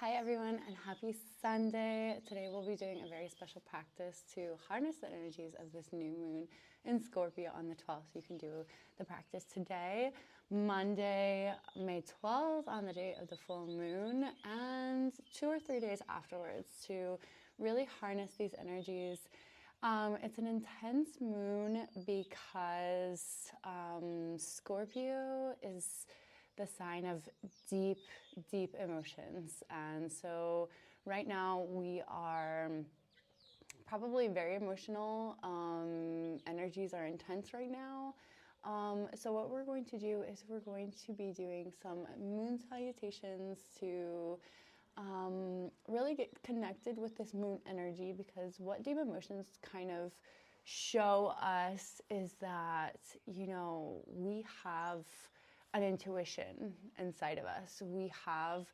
Hi everyone and happy Sunday. Today we'll be doing a very special practice to harness the energies of this new moon in Scorpio on the 12th. You can do the practice today, Monday, May 12th, on the day of the full moon, and 2 or 3 days afterwards to really harness these energies. It's an intense moon because Scorpio is the sign of deep, deep emotions. And so right now we are probably very emotional. Energies are intense right now. So what we're going to do is we're going to be doing some moon salutations to really get connected with this moon energy, because what deep emotions kind of show us is that, you know, we have an intuition inside of us. We have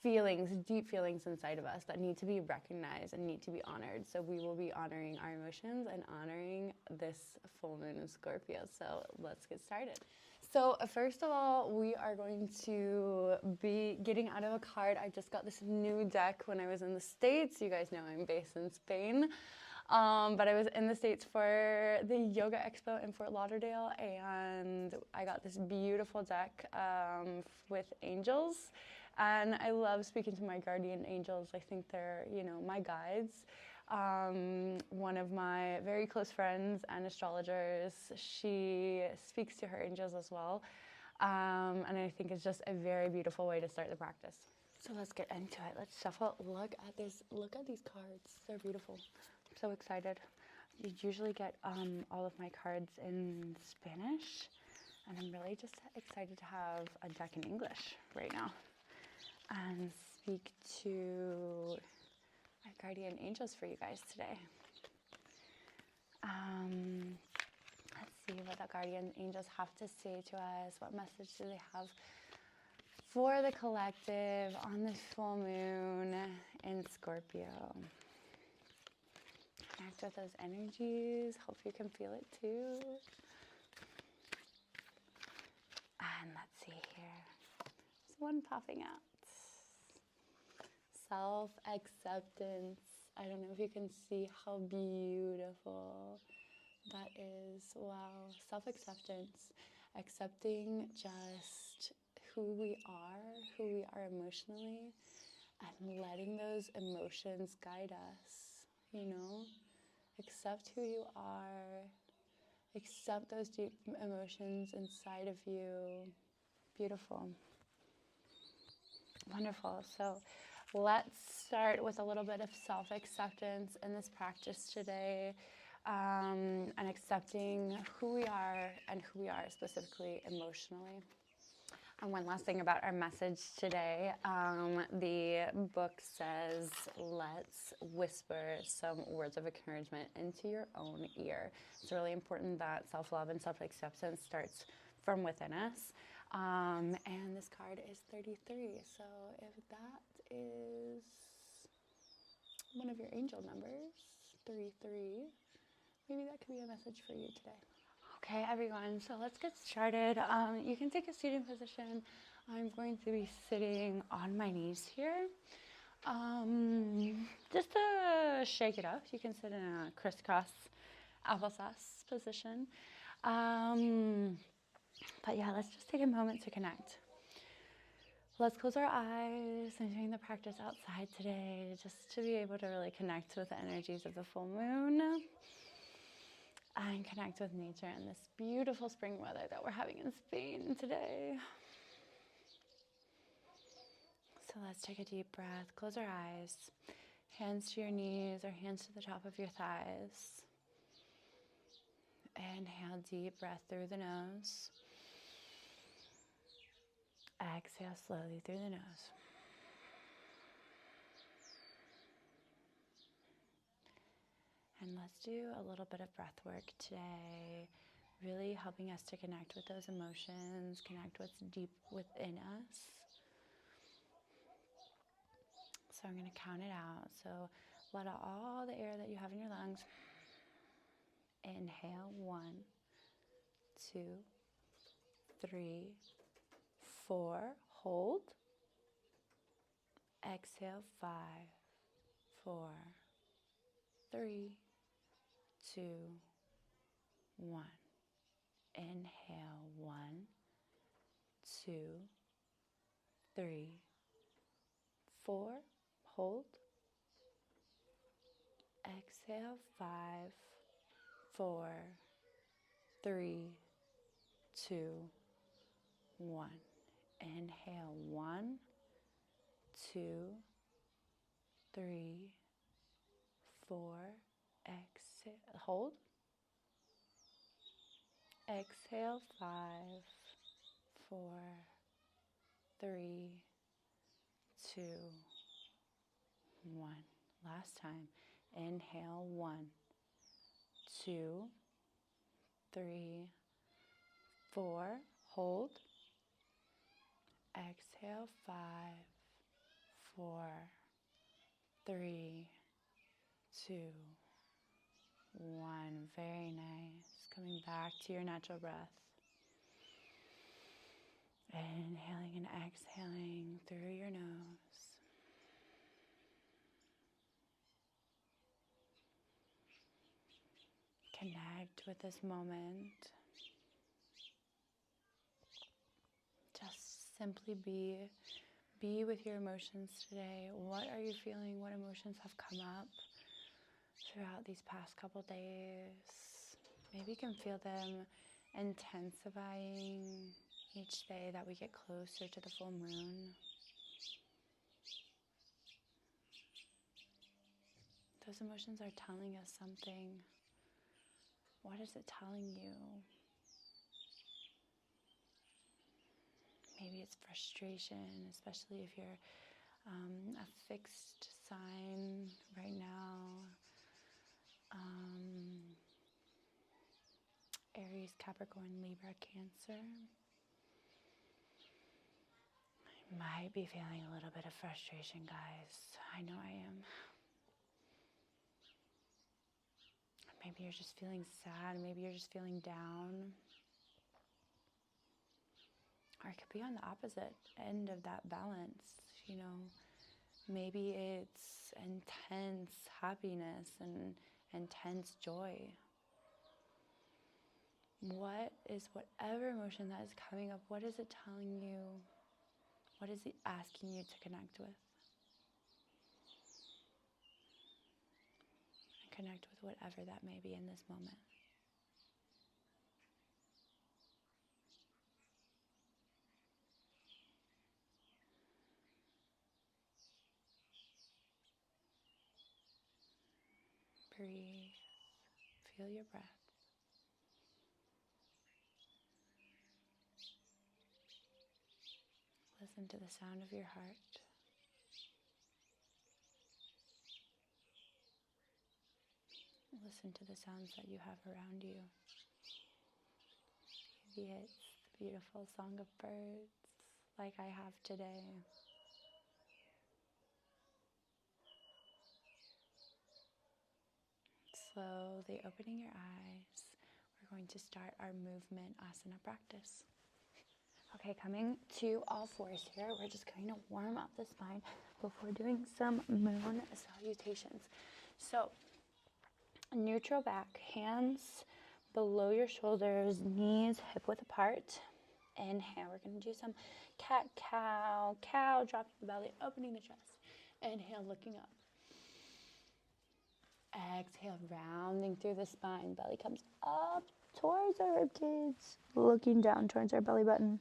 feelings, deep feelings inside of us that need to be recognized and need to be honored. So we will be honoring our emotions and honoring this full moon in Scorpio. So let's get started. So first of all, we are going to be getting out of a card. I just got this new deck when I was in the States. You guys know I'm based in Spain. But I was in the States for the Yoga Expo in Fort Lauderdale, and I got this beautiful deck with angels. And I love speaking to my guardian angels. I think they're, you know, my guides. One of my very close friends and astrologers, she speaks to her angels as well. And I think it's just a very beautiful way to start the practice. So let's get into it. Let's shuffle. Look at this. Look at these cards. They're beautiful. I'm so excited. You usually get all of my cards in Spanish, and I'm really just excited to have a deck in English right now and speak to my guardian angels for you guys today. Let's see what the guardian angels have to say to us. What message do they have for the collective on this full moon in Scorpio? Connect with those energies. Hope you can feel it too. And let's see here. There's one popping out. Self-acceptance. I don't know if you can see how beautiful that is. Wow. Self-acceptance. Accepting just who we are emotionally, and letting those emotions guide us, you know? Accept who you are. Accept those deep emotions inside of you. Beautiful. Wonderful. So let's start with a little bit of self-acceptance in this practice today, and accepting who we are and who we are specifically emotionally. And one last thing about our message today, the book says, let's whisper some words of encouragement into your own ear. It's really important that self-love and self-acceptance starts from within us. And this card is 33. So if that is one of your angel numbers, 33, maybe that could be a message for you today. Okay, everyone, so let's get started. You can take a seating position. I'm going to be sitting on my knees here. Just to shake it up, you can sit in a crisscross applesauce position. But yeah, let's just take a moment to connect. Let's close our eyes. I'm doing the practice outside today just to be able to really connect with the energies of the full moon and connect with nature and this beautiful spring weather that we're having in Spain today. So let's take a deep breath. Close our eyes. Hands to your knees or hands to the top of your thighs. Inhale, deep breath through the nose. Exhale slowly through the nose. And let's do a little bit of breath work today, really helping us to connect with those emotions, connect what's deep within us. So I'm going to count it out. So let out all the air that you have in your lungs. Inhale, 1, 2, 3, 4. Hold. Exhale, 5, 4, 3, 2, 1. Inhale, 1, 2, 3, 4. Hold. Exhale, 5, 4, 3, 2, 1. Inhale, 1, 2, 3, 4. Exhale, hold. Exhale, 5, 4, 3, 2, 1. Last time. Inhale, 1, 2, 3, 4. Hold. Exhale, 5, 4, 3, 2, 1. Very nice. Coming back to your natural breath. Inhaling and exhaling through your nose. Connect with this moment. Just simply be with your emotions today. What are you feeling? What emotions have come up throughout these past couple days? Maybe you can feel them intensifying each day that we get closer to the full moon. Those emotions are telling us something. What is it telling you? Maybe it's frustration, especially if you're a fixed sign right now. Aries, Capricorn, Libra, Cancer. I might be feeling a little bit of frustration, guys. I know I am. Maybe you're just feeling sad. Maybe you're just feeling down. Or it could be on the opposite end of that balance, you know. Maybe it's intense happiness and intense joy. Whatever emotion that is coming up, what is it telling you? What is it asking you to connect with? And connect with whatever that may be in this moment. Breathe. Feel your breath. Listen to the sound of your heart. Listen to the sounds that you have around you. Maybe it's the beautiful song of birds like I have today. Slowly opening your eyes, we're going to start our movement asana practice. Okay, coming to all fours here, we're just going to warm up the spine before doing some moon salutations. So, neutral back, hands below your shoulders, knees hip-width apart. Inhale, we're going to do some cat, cow, dropping the belly, opening the chest. Inhale, looking up. Exhale, rounding through the spine. Belly comes up towards our ribcage, looking down towards our belly button.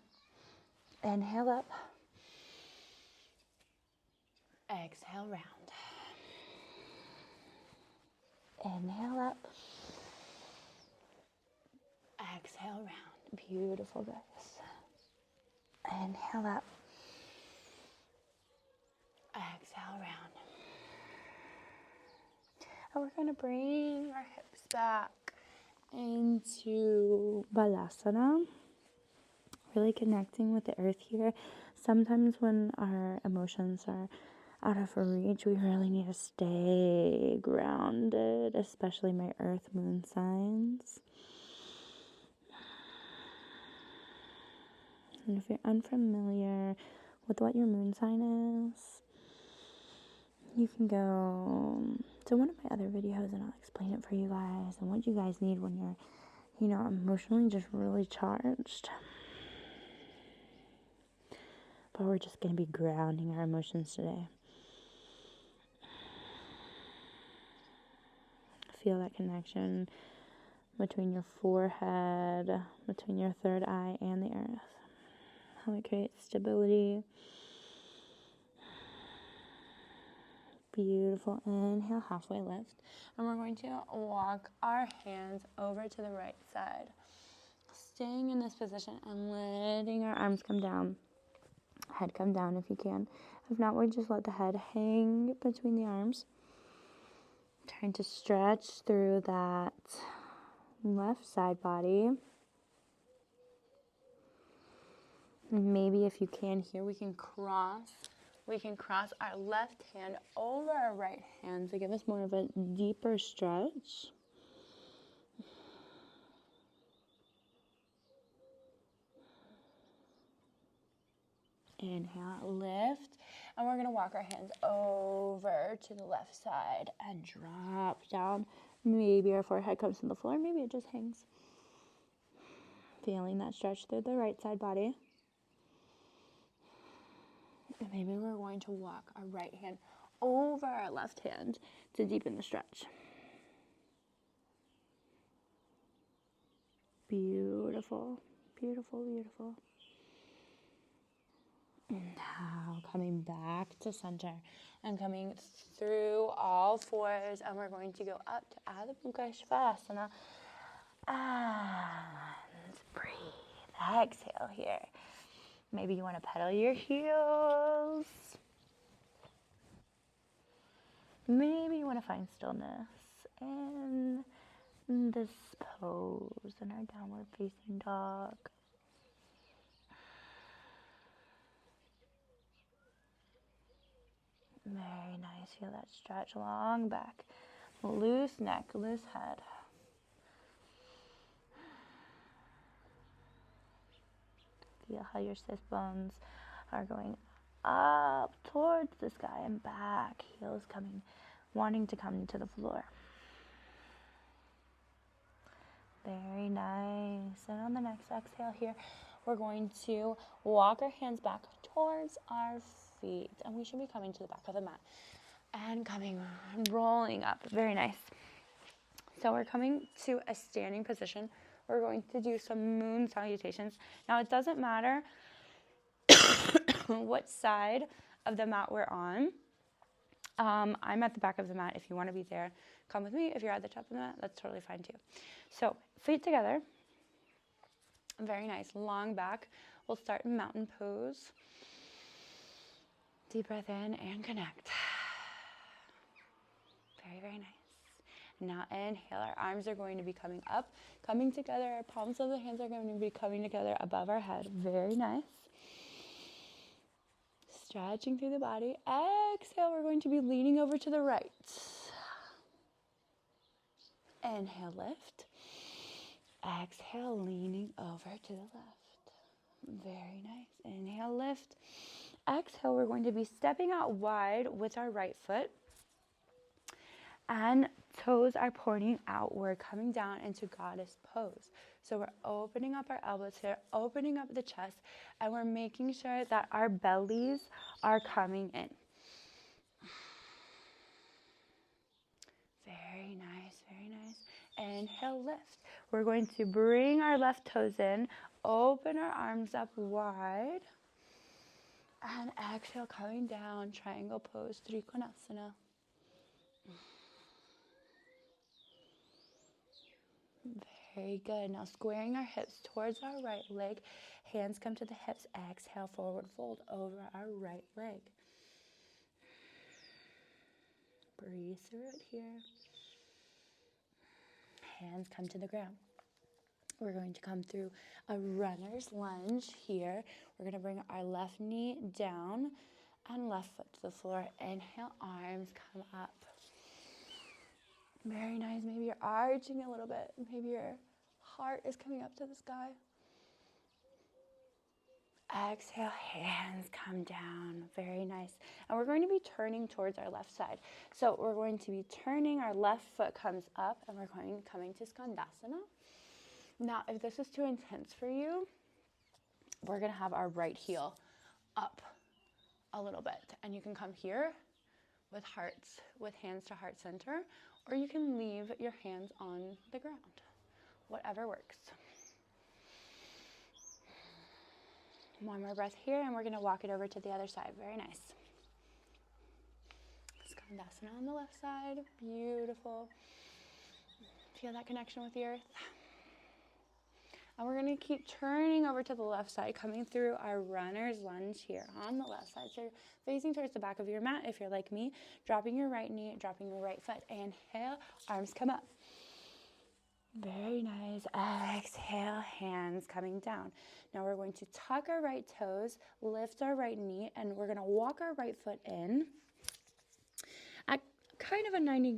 Inhale up. Exhale, round. Inhale up. Exhale, round. Beautiful, guys. Inhale up. Exhale, round. And we're going to bring our hips back into Balasana. Really connecting with the earth here. Sometimes when our emotions are out of reach, we really need to stay grounded, especially my earth moon signs. And if you're unfamiliar with what your moon sign is, you can go to one of my other videos and I'll explain it for you guys and what you guys need when you're, emotionally just really charged. But we're just going to be grounding our emotions today. Feel that connection between your forehead, between your third eye and the earth. How it creates stability. Beautiful. Inhale, halfway lift. And we're going to walk our hands over to the right side. Staying in this position and letting our arms come down. Head come down if you can. If not, we just let the head hang between the arms. Trying to stretch through that left side body. Maybe if you can here, we can cross our left hand over our right hand to give us more of a deeper stretch. Inhale, lift, and we're going to walk our hands over to the left side and drop down. Maybe our forehead comes to the floor, maybe it just hangs. Feeling that stretch through the right side body. And maybe we're going to walk our right hand over our left hand to deepen the stretch. Beautiful, beautiful, beautiful. Now coming back to center and coming through all fours, and we're going to go up to Adho Mukha Svanasana and breathe. Exhale here. Maybe you want to pedal your heels. Maybe you want to find stillness in this pose in our downward facing dog. Very nice. Feel that stretch. Long back. Loose neck, loose head. Feel how your sit bones are going up towards the sky and back. Heels coming, wanting to come to the floor. Very nice. And on the next exhale here, we're going to walk our hands back towards our feet. And we should be coming to the back of the mat. And rolling up. Very nice. So we're coming to a standing position. We're going to do some moon salutations. Now, it doesn't matter what side of the mat we're on. I'm at the back of the mat. If you want to be there, come with me. If you're at the top of the mat, that's totally fine too. So feet together. Very nice. Long back. We'll start in mountain pose. Deep breath in and connect. Very, very nice. Now inhale. Our arms are going to be coming up, coming together. Our palms of the hands are going to be coming together above our head. Very nice. Stretching through the body. Exhale, we're going to be leaning over to the right. Inhale, lift. Exhale, leaning over to the left. Very nice. Inhale, lift. Exhale, we're going to be stepping out wide with our right foot. And toes are pointing outward, coming down into goddess pose. So we're opening up our elbows here, opening up the chest, and we're making sure that our bellies are coming in. Very nice, very nice. Inhale, lift. We're going to bring our left toes in, open our arms up wide, and exhale, coming down, triangle pose, Trikonasana. Very good. Now squaring our hips towards our right leg. Hands come to the hips. Exhale, forward fold over our right leg. Breathe through it here. Hands come to the ground. We're going to come through a runner's lunge here. We're going to bring our left knee down and left foot to the floor. Inhale, arms come up. Very nice. Maybe you're arching a little bit. Maybe your heart is coming up to the sky. Exhale, hands come down. Very nice. And we're going to be turning towards our left side. So we're going to be turning, our left foot comes up, and we're coming to Skandasana. Now, if this is too intense for you, we're going to have our right heel up a little bit. And you can come here with hearts, with hands to heart center, or you can leave your hands on the ground. Whatever works. One more breath here, and we're going to walk it over to the other side. Very nice. Skandasana on the left side. Beautiful. Feel that connection with the earth. And we're going to keep turning over to the left side, coming through our runner's lunge here on the left side. So you're facing towards the back of your mat if you're like me. Dropping your right knee, dropping your right foot. Inhale, arms come up. Very nice. Exhale, hands coming down. Now we're going to tuck our right toes, lift our right knee, and we're going to walk our right foot in at kind of a 90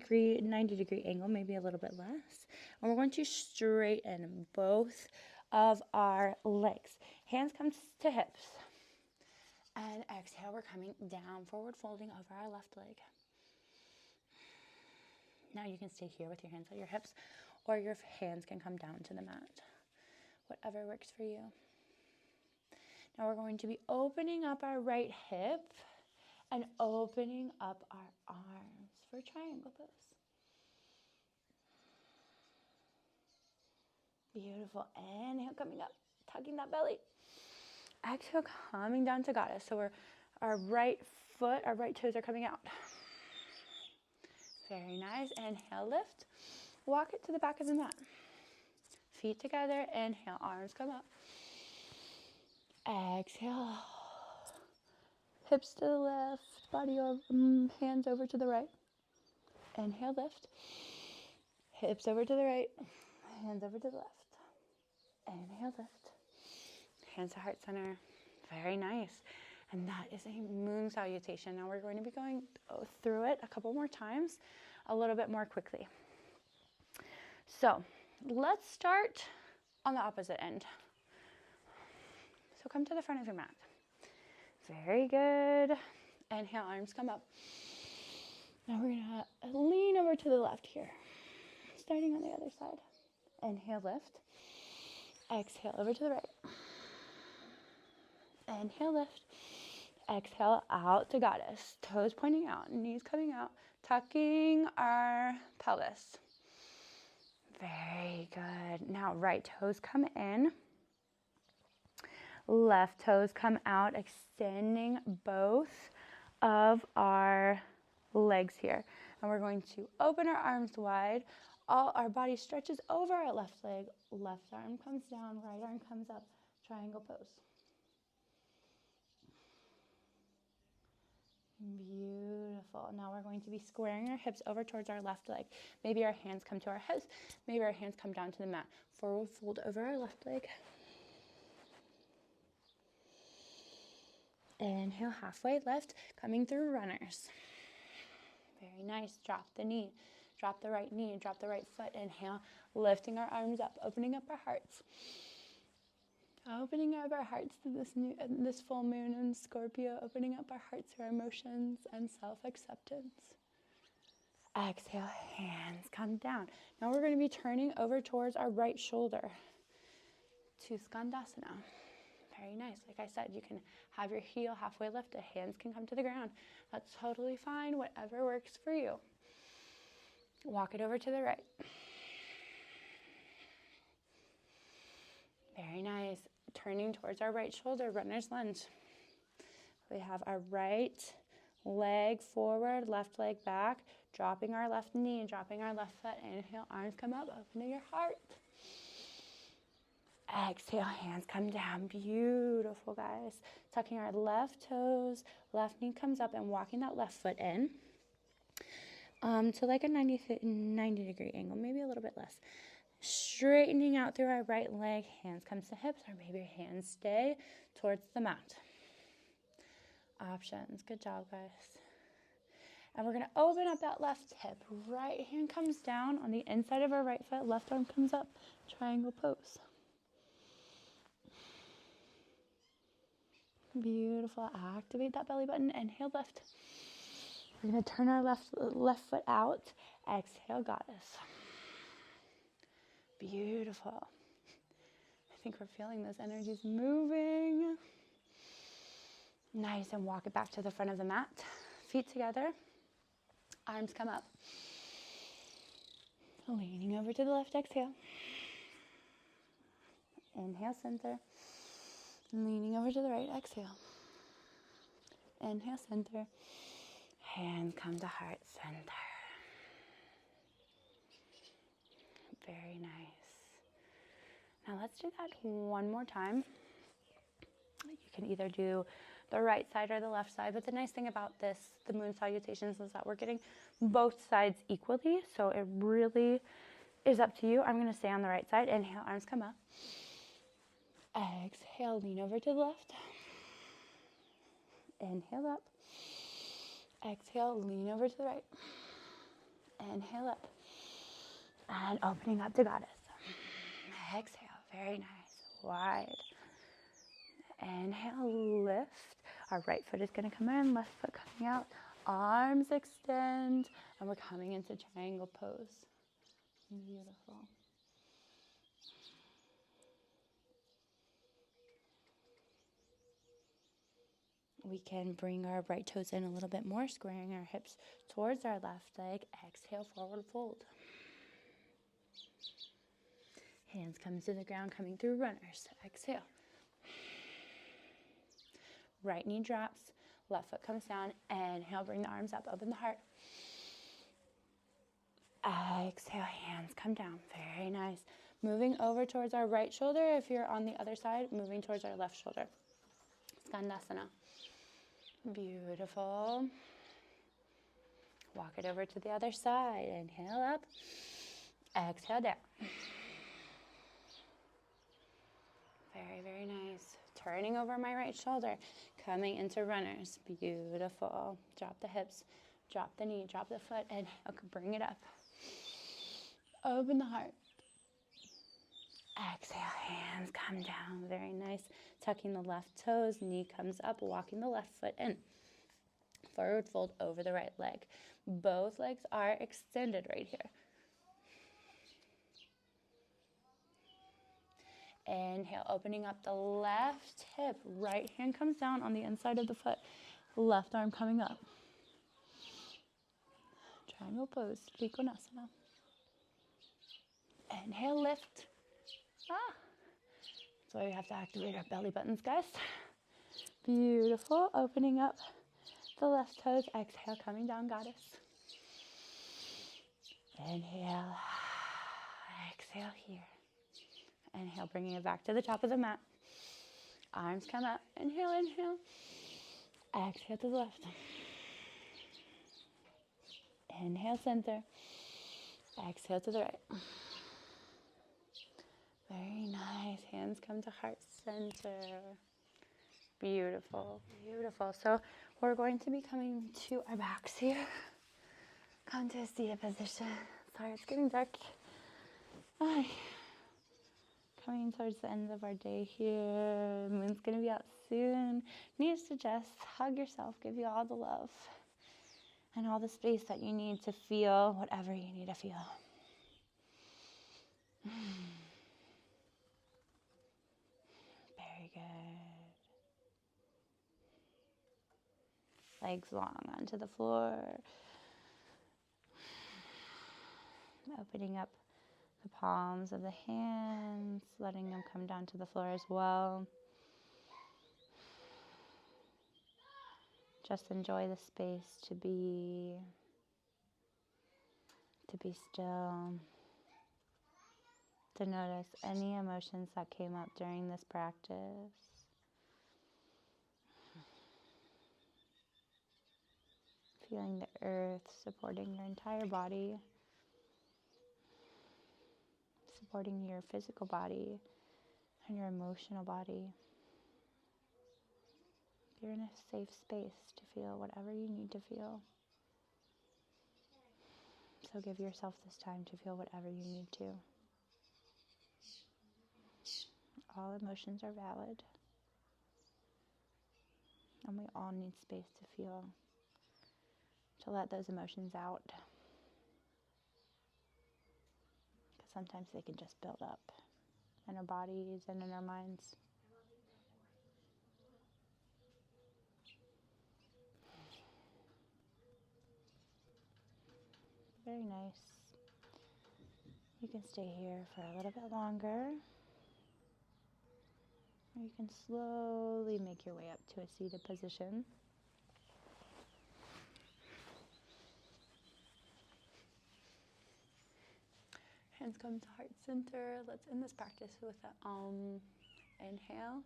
degree angle, maybe a little bit less. And we're going to straighten both of our legs. Hands come to hips. And exhale, we're coming down, forward folding over our left leg. Now you can stay here with your hands at your hips, or your hands can come down to the mat. Whatever works for you. Now we're going to be opening up our right hip and opening up our arms for triangle pose. Beautiful. Inhale, coming up, tucking that belly. Exhale, coming down to goddess. So our right foot, our right toes are coming out. Very nice. Inhale, lift. Walk it to the back of the mat. Feet together. Inhale, arms come up. Exhale. Hips to the left, body over, hands over to the right. Inhale, lift. Hips over to the right, hands over to the left. Inhale, lift. Hands to heart center. Very nice. And that is a moon salutation. Now we're going to be going through it a couple more times, a little bit more quickly. So let's start on the opposite end. So come to the front of your mat. Very good. Inhale, arms come up. Now we're going to lean over to the left here, starting on the other side. Inhale, lift. Exhale, over to the right. Inhale, lift. Exhale, out to goddess. Toes pointing out, knees coming out, tucking our pelvis. Very good. Now right toes come in. Left toes come out, extending both of our legs here. And we're going to open our arms wide. All our body stretches over our left leg. Left arm comes down, right arm comes up. Triangle pose. Beautiful. Now we're going to be squaring our hips over towards our left leg. Maybe our hands come to our hips. Maybe our hands come down to the mat. Forward fold over our left leg. Inhale, halfway lift, coming through runners. Very nice. Drop the knee. Drop the right knee. Drop the right foot. Inhale, lifting our arms up, opening up our hearts. Opening up our hearts to this full moon in Scorpio, opening up our hearts to our emotions and self-acceptance. Exhale, hands come down. Now we're going to be turning over towards our right shoulder to Skandasana. Very nice. Like I said, you can have your heel halfway lifted. Hands can come to the ground. That's totally fine. Whatever works for you. Walk it over to the right. Very nice. Turning towards our right shoulder, runner's lunge. We have our right leg forward, left leg back, dropping our left knee, dropping our left foot. Inhale, arms come up, opening your heart. Exhale, hands come down. Beautiful, guys. Tucking our left toes, left knee comes up, and walking that left foot in to like a 90 degree angle, maybe a little bit less. Straightening out through our right leg, hands comes to hips, or maybe your hands stay towards the mat. Options. Good job, guys. And we're going to open up that left hip. Right hand comes down on the inside of our right foot. Left arm comes up. Triangle pose. Beautiful. Activate that belly button. Inhale, lift. We're going to turn our left foot out. Exhale, goddess. Beautiful. I think we're feeling those energies moving. Nice, and walk it back to the front of the mat. Feet together. Arms come up. Leaning over to the left, exhale. Inhale, center. Leaning over to the right, exhale. Inhale, center. Hands come to heart center. Very nice. Now let's do that one more time. You can either do the right side or the left side, but the nice thing about this, the moon salutations, is that we're getting both sides equally, so it really is up to you. I'm going to stay on the right side. Inhale, arms come up. Exhale, lean over to the left. Inhale up. Exhale, lean over to the right. Inhale up. And opening up to goddess. Exhale, very nice. Wide. Inhale, lift. Our right foot is going to come in, left foot coming out. Arms extend, and we're coming into triangle pose. Beautiful. We can bring our right toes in a little bit more, squaring our hips towards our left leg. Exhale, forward fold. Hands come to the ground, coming through runners. Exhale. Right knee drops, left foot comes down. Inhale, bring the arms up, open the heart. Exhale, hands come down. Very nice. Moving over towards our right shoulder. If you're on the other side, moving towards our left shoulder. Skandasana. Beautiful. Walk it over to the other side. Inhale up. Exhale down. Very, very nice. Turning over my right shoulder. Coming into runners. Beautiful. Drop the hips. Drop the knee. Drop the foot. And bring it up. Open the heart. Exhale. Hands come down. Very nice. Tucking the left toes. Knee comes up. Walking the left foot in. Forward fold over the right leg. Both legs are extended right here. Inhale, opening up the left hip. Right hand comes down on the inside of the foot. Left arm coming up. Triangle pose, Trikonasana. Inhale, lift. That's why we have to activate our belly buttons, guys. Beautiful. Opening up the left toes. Exhale, coming down, goddess. Inhale. Exhale here. Inhale, bringing it back to the top of the mat. Arms come up. Inhale, inhale. Exhale to the left. Inhale, center. Exhale to the right. Very nice. Hands come to heart center. Beautiful, beautiful. So we're going to be coming to our backs here. Come to a seated position. Sorry, it's getting dark. Coming towards the end of our day here. Moon's going to be out soon. Need to just hug yourself, give you all the love and all the space that you need to feel whatever you need to feel. Very good. Legs long onto the floor. Opening up the palms of the hands, letting them come down to the floor as well. Just enjoy the space to be still, to notice any emotions that came up during this practice. Feeling the earth supporting your entire body. Supporting your physical body and your emotional body. You're in a safe space to feel whatever you need to feel. So give yourself this time to feel whatever you need to. All emotions are valid. And we all need space to feel, to let those emotions out. Because sometimes they can just build up in our bodies and in our minds. Very nice. You can stay here for a little bit longer. Or you can slowly make your way up to a seated position. Hands come to heart center. Let's end this practice with an inhale.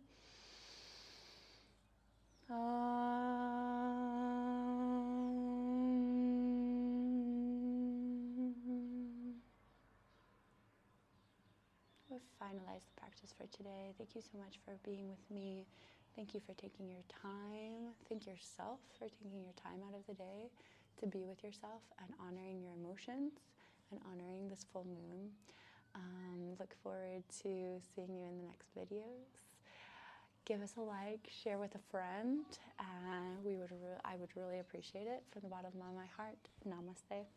We've finalized the practice for today. Thank you so much for being with me. Thank you for taking your time. Thank yourself for taking your time out of the day to be with yourself and honoring your emotions and honoring this full moon. Look forward to seeing you in the next videos. Give us a like, share with a friend, and I would really appreciate it from the bottom of my heart. Namaste.